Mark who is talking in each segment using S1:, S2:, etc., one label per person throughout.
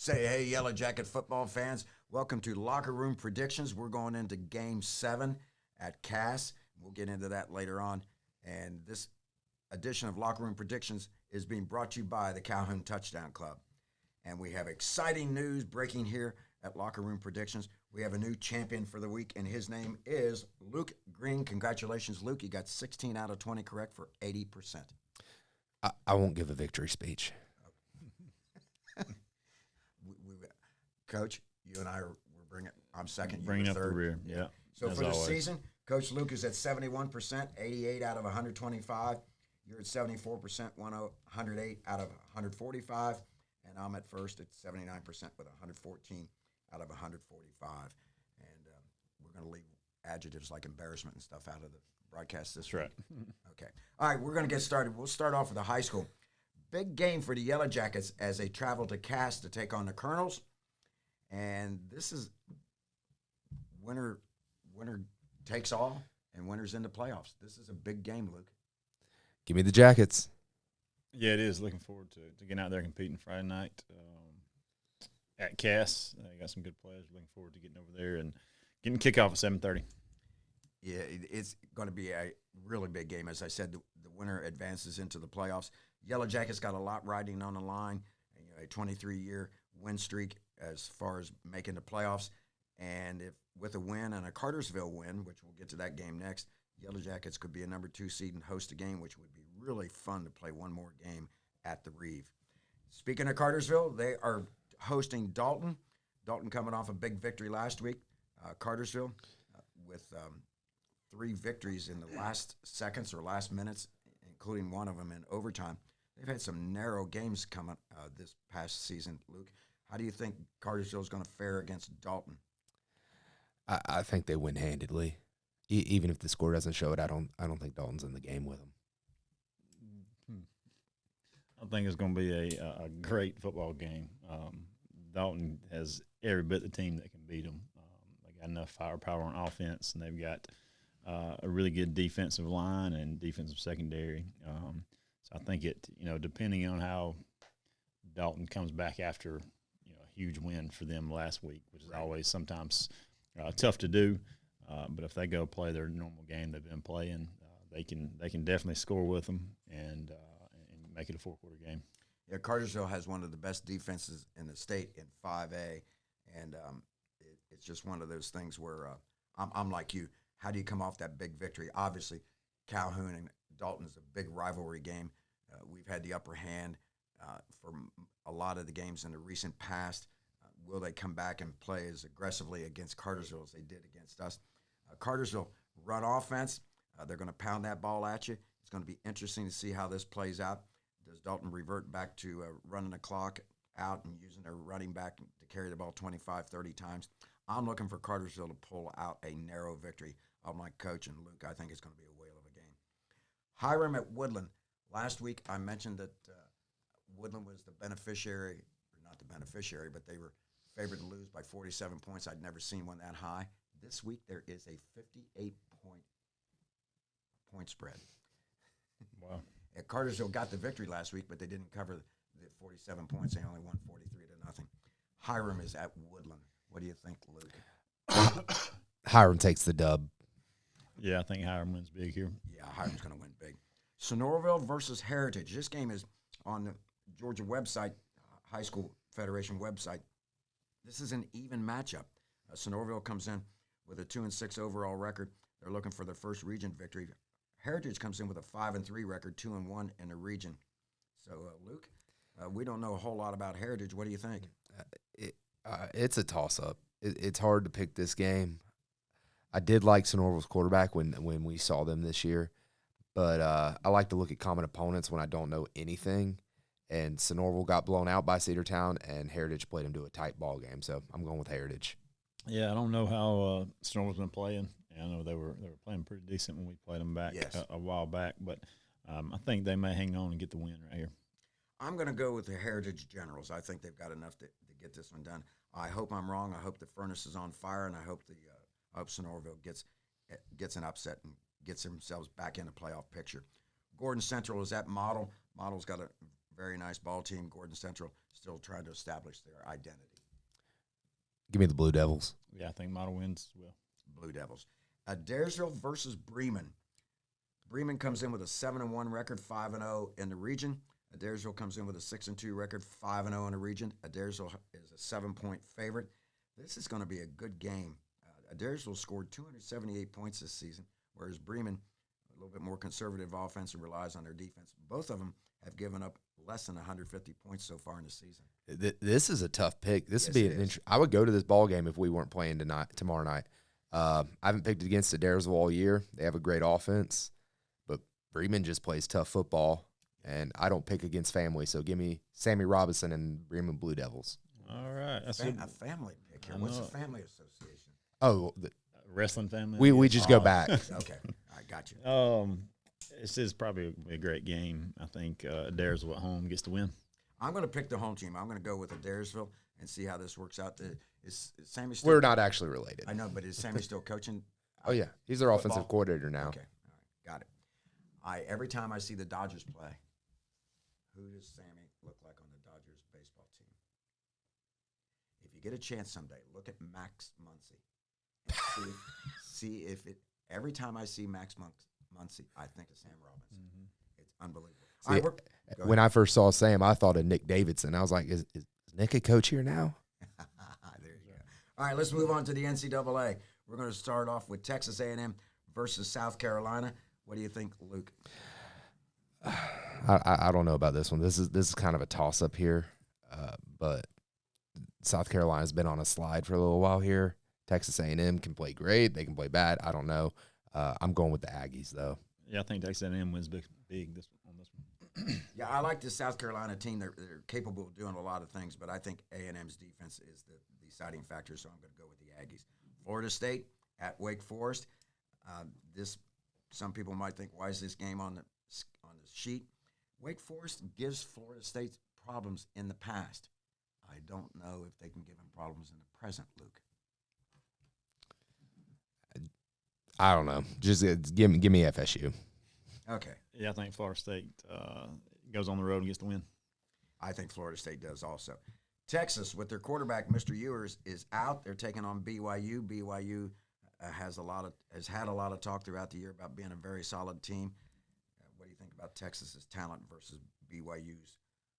S1: Say hey, Yellow Jacket football fans. Welcome to Locker Room Predictions. We're going into Game 7 at Cass. We'll get into that later on. And this edition of Locker Room Predictions is being brought to you by the Calhoun Touchdown Club. And we have exciting news breaking here at Locker Room Predictions. We have a new champion for the week, and his name is Luke Green. Congratulations, Luke. You got 16 out of 20 correct for 80%.
S2: I won't give a victory speech.
S1: Coach, you and I we're bringing. I'm second.
S3: Bringing
S1: you
S3: up
S1: third.
S3: the rear. Yeah.
S1: So
S3: as
S1: for the
S3: always.
S1: season, Coach Luke is at 71%, 88 out of 125. You're at 74%, 108 out of 145, and I'm at first at 79% with 114 out of 145. And we're going to leave adjectives like embarrassment and stuff out of the broadcast this week.
S3: Right.
S1: Okay. All right, we're going to get started. We'll start off with the high school. Big game for the Yellow Jackets as they travel to Cass to take on the Colonels. And this is winner takes all, and winners in the playoffs. This is a big game, Luke.
S2: Give me the Jackets.
S3: Yeah, it is. Looking forward to getting out there competing Friday night at Cass. Got some good players. Looking forward to getting over there and getting kickoff at 7:30.
S1: Yeah, it's going to be a really big game. As I said, the winner advances into the playoffs. Yellow Jackets got a lot riding on the line. A 23-year win streak as far as making the playoffs. And if with a win and a Cartersville win, which we'll get to that game next, Yellow Jackets could be a number 2 seed and host a game, which would be really fun to play one more game at the Reeve. Speaking of Cartersville, they are hosting Dalton. Dalton coming off a big victory last week. Cartersville with 3 victories in the last seconds or last minutes, including one of them in overtime. They've had some narrow games coming this past season, Luke. How do you think Cartersville is going to fare against Dalton?
S2: I think they win handedly. Even if the score doesn't show it, I don't think Dalton's in the game with them.
S3: I think it's going to be a great football game. Dalton has every bit the team that can beat them. They got enough firepower on offense, and they've got a really good defensive line and defensive secondary. So I think depending on how Dalton comes back after a huge win for them last week, which is always sometimes tough to do, but if they go play their normal game they've been playing, they can definitely score with them and make it a 4-quarter game.
S1: Yeah, Cartersville has one of the best defenses in the state in 5A, and it's just one of those things where I'm like you. How do you come off that big victory? Obviously, Calhoun and Dalton is a big rivalry game. We've had the upper hand for a lot of the games in the recent past. Will they come back and play as aggressively against Cartersville as they did against us? Cartersville run offense. They're going to pound that ball at you. It's going to be interesting to see how this plays out. Does Dalton revert back to running the clock out and using their running back to carry the ball 25, 30 times? I'm looking for Cartersville to pull out a narrow victory. I'm like Coach and Luke. I think it's going to be a whale of a game. Hiram at Woodland. Last week I mentioned that Woodland was the beneficiary, or not the beneficiary, but they were favored to lose by 47 points. I'd never seen one that high. This week there is a 58-point spread.
S3: Wow.
S1: Cartersville got the victory last week, but they didn't cover the 47 points. They only won 43-0. Hiram is at Woodland. What do you think, Luke?
S2: Hiram takes the dub.
S3: Yeah, I think Hiram wins big here.
S1: Yeah, Hiram's going to win big. Sonoraville versus Heritage. This game is on the Georgia website, High School Federation website. This is an even matchup. Sonoraville comes in with a 2-6 overall record. They're looking for their first region victory. Heritage comes in with a 5-3 record, 2-1 in the region. So, Luke, we don't know a whole lot about Heritage. What do you think?
S2: It's a toss-up. It's hard to pick this game. I did like Sonoraville's quarterback when we saw them this year, but I like to look at common opponents when I don't know anything. And Sonoraville got blown out by Cedartown, and Heritage played them to a tight ball game. So I'm going with Heritage.
S3: Yeah, I don't know how Sonoraville's been playing. I know they were playing pretty decent when we played them back a while back, but I think they may hang on and get the win right here.
S1: I'm going to go with the Heritage Generals. I think they've got enough to get this one done. I hope I'm wrong. I hope the furnace is on fire, and I hope Sonoraville gets an upset and gets themselves back in the playoff picture. Gordon Central is at Model. Model's got a very nice ball team. Gordon Central still trying to establish their identity.
S2: Give me the Blue Devils.
S3: Yeah, I think Model wins as well.
S1: Blue Devils. Adairsville versus Bremen. Bremen comes in with a 7-1 record, 5-0 in the region. Adairsville comes in with a 6-2 record, 5-0 in the region. Adairsville is a 7-point favorite. This is going to be a good game. Adairsville scored 278 points this season, whereas Bremen, a little bit more conservative offense and relies on their defense. Both of them have given up less than 150 points so far in the season.
S2: This is a tough pick. This
S1: Yes,
S2: would be
S1: it
S2: an
S1: is.
S2: I would go to this ball game if we weren't playing tomorrow night. I haven't picked against Adairsville all year. They have a great offense, but Bremen just plays tough football, and I don't pick against family. So give me Sammy Robinson and Bremen Blue Devils.
S3: All right. That's
S1: A family pick here.
S3: I
S1: What's
S3: know
S1: the
S3: it.
S1: family association?
S2: Oh,
S3: wrestling family.
S2: we just go back.
S1: Okay, I got you.
S3: This is probably a great game. I think Adairsville at home gets the win.
S1: I'm going to pick the home team. I'm going to go with Adairsville and see how this works out. Is Sammy still?
S2: We're not actually related.
S1: I know, but is Sammy still coaching?
S2: Oh yeah, he's their offensive
S1: Football?
S2: coordinator now.
S1: Okay, all right, got it. Every time I see the Dodgers play, who does Sammy look like on the Dodgers baseball team? If you get a chance someday, look at Max Muncy. And see if it. Every time I see Max Muncy, I think of Sam Robinson. It's unbelievable.
S2: See,
S1: All right, go ahead.
S2: when I first saw Sam, I thought of Nick Davidson. I was like, is Nick a coach here now?
S1: There you go. All right, let's move on to the NCAA. We're going to start off with Texas A&M versus South Carolina. What do you think, Luke?
S2: I don't know about this one. This is kind of a toss up here, but South Carolina's been on a slide for a little while here. Texas A&M can play great. They can play bad. I don't know. I'm going with the Aggies though.
S3: Yeah, I think Texas A&M wins big on this one.
S1: Yeah, I like the South Carolina team. They're capable of doing a lot of things, but I think A&M's defense is the deciding factor, so I'm going to go with the Aggies. Florida State at Wake Forest. Some people might think, why is this game on the sheet? Wake Forest gives Florida State problems in the past. I don't know if they can give them problems in the present, Luke.
S2: I don't know. Just give me FSU.
S1: Okay.
S3: Yeah, I think Florida State goes on the road and gets the win.
S1: I think Florida State does also. Texas, with their quarterback, Mr. Ewers, is out. They're taking on BYU. BYU has had a lot of talk throughout the year about being a very solid team. What do you think about Texas's talent versus BYU's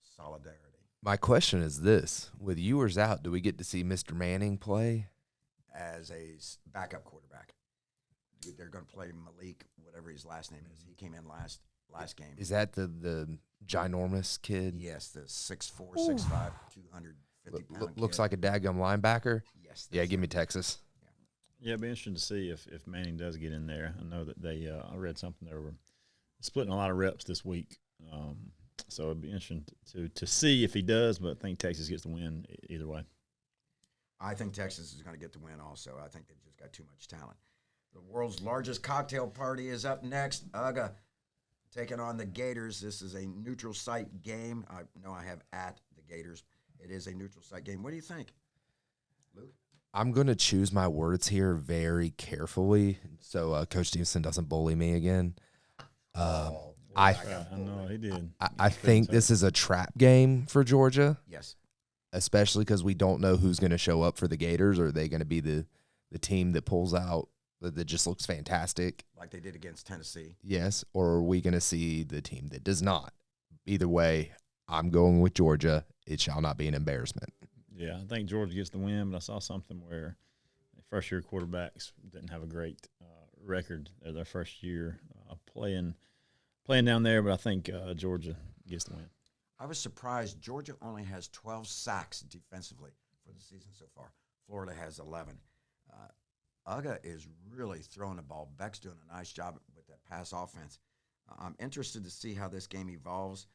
S1: solidarity?
S2: My question is this: with Ewers out, do we get to see Mr. Manning play?
S1: As a backup quarterback, they're going to play Malik, whatever his last name is. He came in last game.
S2: Is that the ginormous kid?
S1: Yes, the 6'4", 6'5", 250-pound
S2: Looks
S1: kid.
S2: like a daggum linebacker.
S1: Yes.
S2: Yeah,
S1: that's
S2: give me
S1: right.
S2: Texas.
S3: Yeah, it'd be interesting to see if Manning does get in there. I know that they I read something they were splitting a lot of reps this week, so it'd be interesting to see if he does. But I think Texas gets the win either way.
S1: I think Texas is going to get the win also. I think they've just got too much talent. The world's largest cocktail party is up next. UGA taking on the Gators. This is a neutral site game. I know I have at the Gators. It is a neutral site game. What do you think, Luke?
S2: I'm going to choose my words here very carefully so Coach Stevenson doesn't bully me again. I
S3: I know he did.
S2: I think this is a trap game for Georgia,
S1: Yes.
S2: especially because we don't know who's going to show up for the Gators. Are they going to be the team that pulls out that just looks fantastic?
S1: Like they did against Tennessee.
S2: Yes. Or are we going to see the team that does not? Either way, I'm going with Georgia. It shall not be an embarrassment.
S3: Yeah, I think Georgia gets the win, but I saw something where first-year quarterbacks didn't have a great record their first year playing down there, but I think Georgia gets the win.
S1: I was surprised. Georgia only has 12 sacks defensively for the season so far. Florida has 11. UGA is really throwing the ball. Beck's doing a nice job with that pass offense. I'm interested to see how this game evolves.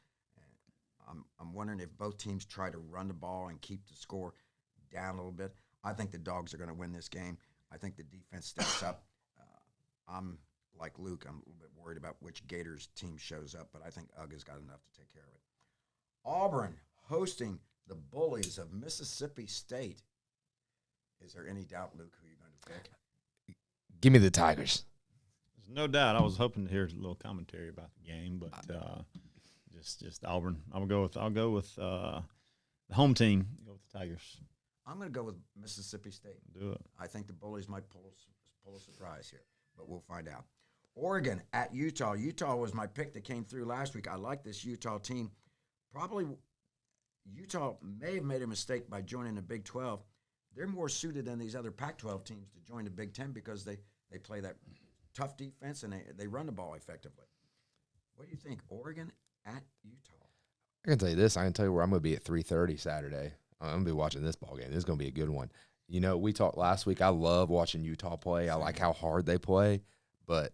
S1: I'm wondering if both teams try to run the ball and keep the score down a little bit. I think the Dogs are going to win this game. I think the defense steps up. I'm like Luke. I'm a little bit worried about which Gators team shows up, but I think UGA's got enough to take care of it. Auburn hosting the Bullies of Mississippi State. Is there any doubt, Luke, who you're going to pick?
S2: Give me the Tigers.
S3: There's no doubt. I was hoping to hear a little commentary about the game, but just Auburn. I'll go with the home team. Go with the Tigers.
S1: I'm going to go with Mississippi State.
S3: Do it.
S1: I think the Bullies might pull a surprise here, but we'll find out. Oregon at Utah. Utah was my pick that came through last week. I like this Utah team. Probably Utah may have made a mistake by joining the Big 12. They're more suited than these other Pac-12 teams to join the Big 10 because they play that tough defense and they run the ball effectively. What do you think, Oregon at Utah?
S2: I can tell you this. I can tell you where I'm going to be at 3:30 Saturday. I'm going to be watching this ball game. This is going to be a good one. You know, we talked last week. I love watching Utah play. I like how hard they play. But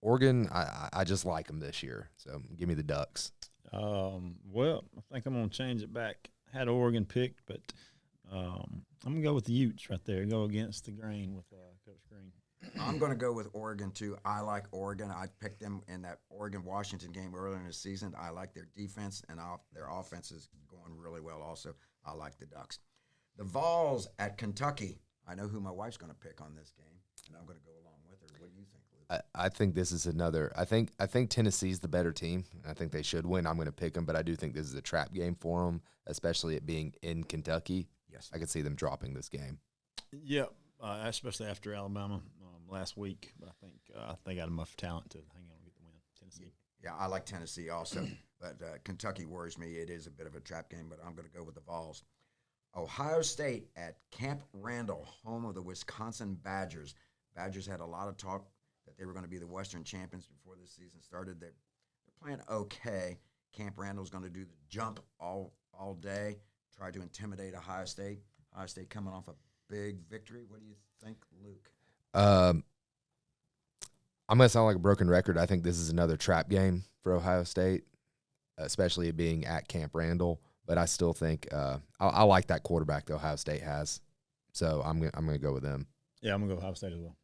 S2: Oregon, I just like them this year. So give me the Ducks.
S3: Well, I think I'm going to change it back. I had Oregon picked, but I'm going to go with the Utes right there. Go against the grain with Coach Green.
S1: I'm going to go with Oregon, too. I like Oregon. I picked them in that Oregon-Washington game earlier in the season. I like their defense, and their offense is going really well also. I like the Ducks. The Vols at Kentucky. I know who my wife's going to pick on this game, and I'm going to go along with her. What do you think, Luke?
S2: I think this is another. I think Tennessee's the better team. I think they should win. I'm going to pick them, but I do think this is a trap game for them, especially it being in Kentucky.
S1: Yes.
S2: I could see them dropping this game.
S3: Yeah, especially after Alabama last week. But I think they got enough talent to hang on and get the win. Tennessee.
S1: Yeah, I like Tennessee also, but Kentucky worries me. It is a bit of a trap game, but I'm going to go with the Vols. Ohio State at Camp Randall, home of the Wisconsin Badgers. Badgers had a lot of talk that they were going to be the Western champions before this season started. They're playing okay. Camp Randall's going to do the jump all day, try to intimidate Ohio State. Ohio State coming off a big victory. What do you think, Luke?
S2: I'm going to sound like a broken record. I think this is another trap game for Ohio State, especially it being at Camp Randall. But I still think I like that quarterback that Ohio State has. So I'm gonna go with them.
S3: Yeah, I'm going to go Ohio State as well.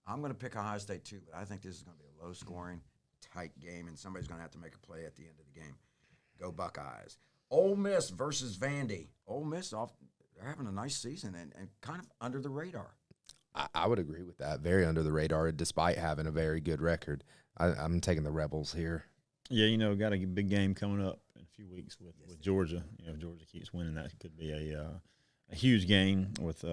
S1: I'm going to pick Ohio State too, but I think this is going to be a low-scoring, tight game, and somebody's going to have to make a play at the end of the game. Go Buckeyes. Ole Miss versus Vandy. Ole Miss, they're having a nice season and kind of under the radar.
S2: I would agree with that. Very under the radar, despite having a very good record. I'm taking the Rebels here.
S3: Yeah, got a big game coming up in a few weeks with Georgia. If Georgia keeps winning, that could be a huge game with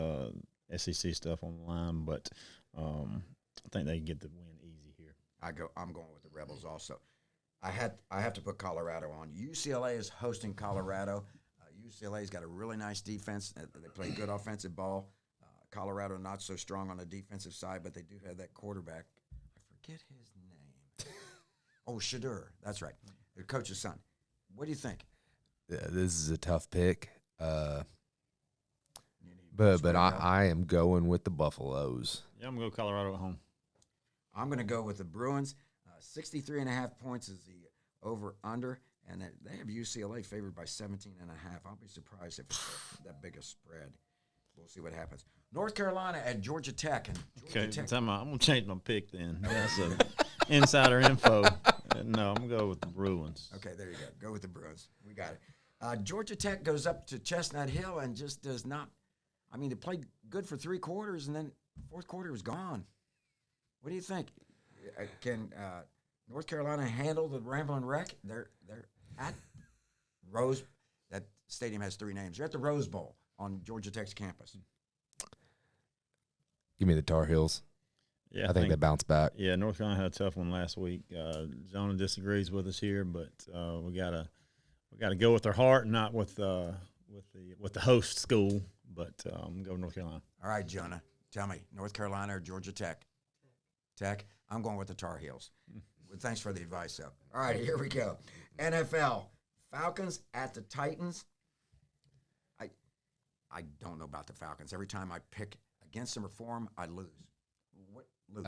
S3: SEC stuff on the line. But I think they can get the win easy here.
S1: I'm going with the Rebels also. I have to put Colorado on. UCLA is hosting Colorado. UCLA's got a really nice defense. They play good offensive ball. Colorado not so strong on the defensive side, but they do have that quarterback. I forget his name. Oh, Shadur. That's right. The coach's son. What do you think?
S2: Yeah, this is a tough pick. But
S1: Spread out?
S2: I am going with the Buffaloes.
S3: Yeah, I'm going to go Colorado at home.
S1: I'm going to go with the Bruins. 63.5 points is the over-under, and they have UCLA favored by 17.5. I'll be surprised if it's that big a spread. We'll see what happens. North Carolina at Georgia Tech. And Georgia Tech,
S3: I'm going to change my pick then. That's insider info. No, I'm going to go with the Bruins.
S1: Okay, there you go. Go with the Bruins. We got it. Georgia Tech goes up to Chestnut Hill and just does not – I mean, it played good for 3 quarters, and then fourth quarter was gone. What do you think? Can North Carolina handle the Ramblin' Wreck? They're at Rose – that stadium has 3 names. They're at the Rose Bowl on Georgia Tech's campus.
S2: Give me the Tar Heels.
S3: Yeah,
S2: I think they bounce back.
S3: Yeah, North Carolina had a tough one last week. Jonah disagrees with us here, but we gotta go with our heart, not with the host school. But go with North Carolina.
S1: All right, Jonah, tell me, North Carolina or Georgia Tech? Tech. I'm going with the Tar Heels. Well, thanks for the advice, though. All right, here we go. NFL Falcons at the Titans. I don't know about the Falcons. Every time I pick against them or for them, I lose. What, Luke?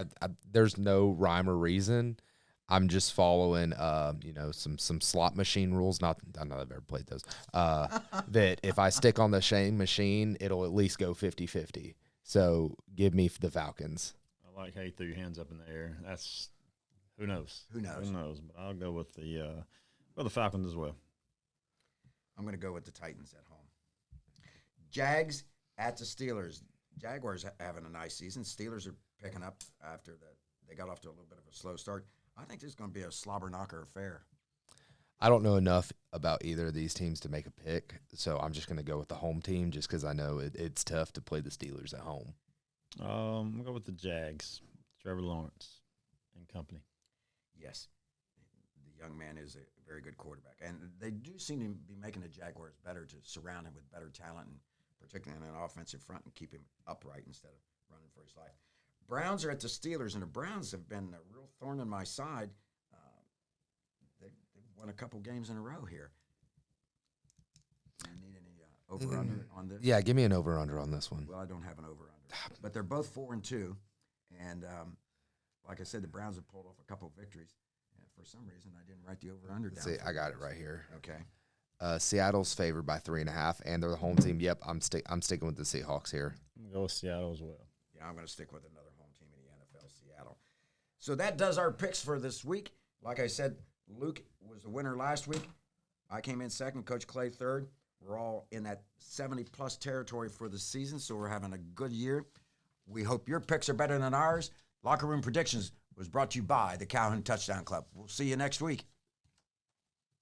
S2: There's no rhyme or reason. I'm just following, some slot machine rules. I know I've ever played those. That if I stick on the same machine, it'll at least go 50-50. So give me the Falcons.
S3: I like how you threw your hands up in the air. That's who knows.
S1: Who knows?
S3: Who knows? But I'll go with the Falcons as well.
S1: I'm going to go with the Titans at home. Jags at the Steelers. Jaguars having a nice season. Steelers are picking up after they got off to a little bit of a slow start. I think this is going to be a slobber knocker affair.
S2: I don't know enough about either of these teams to make a pick, so I'm just going to go with the home team just because I know it's tough to play the Steelers at home.
S3: We'll go with the Jags, Trevor Lawrence and company.
S1: Yes. The young man is a very good quarterback. And they do seem to be making the Jaguars better to surround him with better talent, and particularly on an offensive front, and keep him upright instead of running for his life. Browns are at the Steelers, and the Browns have been a real thorn in my side. They've won a couple games in a row here. Do you need any over-under on this?
S2: Yeah, give me an over-under on this one.
S1: Well, I don't have an over-under. But they're both 4-2. And like I said, the Browns have pulled off a couple victories. And for some reason, I didn't write the over-under down.
S2: See, I got it right here.
S1: Okay.
S2: Seattle's favored by 3.5, and they're the home team. Yep, I'm sticking with the Seahawks here.
S3: I'm going to go with Seattle as well.
S1: Yeah, I'm going to stick with another home team in the NFL, Seattle. So that does our picks for this week. Like I said, Luke was the winner last week. I came in second, Coach Clay third. We're all in that 70-plus territory for the season, so we're having a good year. We hope your picks are better than ours. Locker Room Predictions was brought to you by the Calhoun Touchdown Club. We'll see you next week.